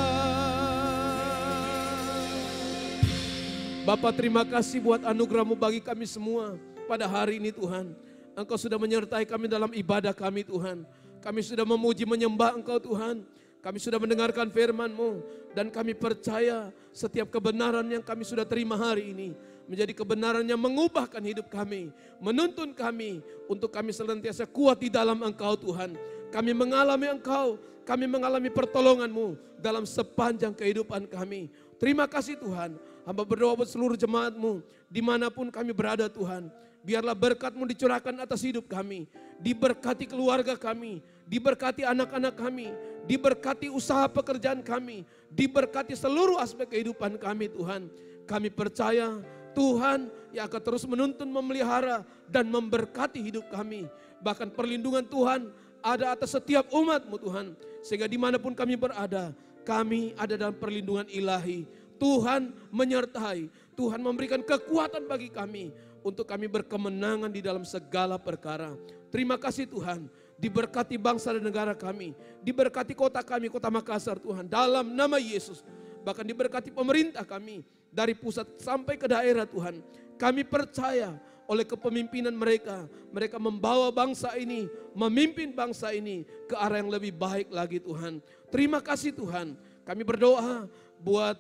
Bapa, terima kasih buat anugerah-Mu bagi kami semua pada hari ini Tuhan. Engkau sudah menyertai kami dalam ibadah kami Tuhan. Kami sudah memuji menyembah Engkau Tuhan. Kami sudah mendengarkan firman-Mu. Dan kami percaya setiap kebenaran yang kami sudah terima hari ini menjadi kebenaran yang mengubahkan hidup kami. Menuntun kami untuk kami senantiasa kuat di dalam Engkau Tuhan. Kami mengalami Engkau. Kami mengalami pertolongan-Mu dalam sepanjang kehidupan kami. Terima kasih Tuhan. Hamba berdoa buat seluruh jemaat-Mu dimanapun kami berada Tuhan. Biarlah berkat-Mu dicurahkan atas hidup kami. Diberkati keluarga kami. Diberkati anak-anak kami. Diberkati usaha pekerjaan kami. Diberkati seluruh aspek kehidupan kami Tuhan. Kami percaya Tuhan yang akan terus menuntun, memelihara dan memberkati hidup kami. Bahkan perlindungan Tuhan ada atas setiap umat-Mu Tuhan. Sehingga dimanapun kami berada, kami ada dalam perlindungan ilahi. Tuhan menyertai. Tuhan memberikan kekuatan bagi kami untuk kami berkemenangan di dalam segala perkara. Terima kasih Tuhan. Diberkati bangsa dan negara kami. Diberkati kota kami, kota Makassar Tuhan. Dalam nama Yesus. bahkan diberkati pemerintah kami, dari pusat sampai ke daerah Tuhan. Kami percaya oleh kepemimpinan mereka, mereka membawa bangsa ini, memimpin bangsa ini ke arah yang lebih baik lagi Tuhan. Terima kasih Tuhan, kami berdoa buat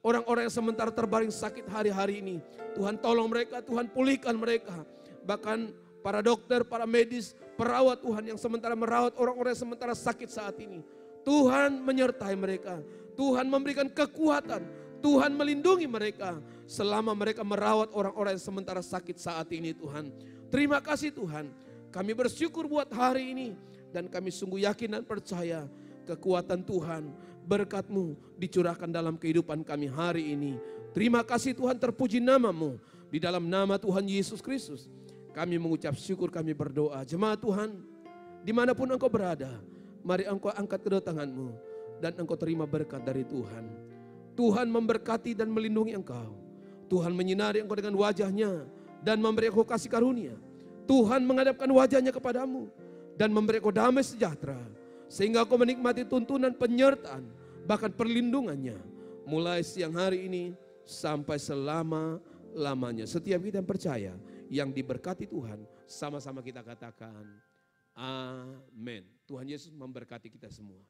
orang-orang yang sementara terbaring sakit hari-hari ini. Tuhan tolong mereka, Tuhan pulihkan mereka. Bahkan para dokter, para medis, perawat Tuhan yang sementara merawat orang-orang yang sementara sakit saat ini. Tuhan menyertai mereka, Tuhan memberikan kekuatan, Tuhan melindungi mereka selama mereka merawat orang-orang yang sementara sakit saat ini Tuhan. Terima kasih Tuhan, kami bersyukur buat hari ini dan kami sungguh yakin dan percaya kekuatan Tuhan, berkat-Mu dicurahkan dalam kehidupan kami hari ini. Terima kasih Tuhan, terpuji nama-Mu. Di dalam nama Tuhan Yesus Kristus kami mengucap syukur, kami berdoa. Jemaat Tuhan, dimanapun engkau berada, mari engkau angkat kedua tanganmu dan engkau terima berkat dari Tuhan. Tuhan memberkati dan melindungi engkau. Tuhan menyinari engkau dengan wajahnya dan memberi engkau kasih karunia. Tuhan menghadapkan wajahnya kepadamu dan memberi engkau damai sejahtera, sehingga engkau menikmati tuntunan, penyertaan, bahkan perlindungannya mulai siang hari ini sampai selama-lamanya. Setiap kita yang percaya, yang diberkati Tuhan, sama-sama kita katakan amin. Tuhan Yesus memberkati kita semua.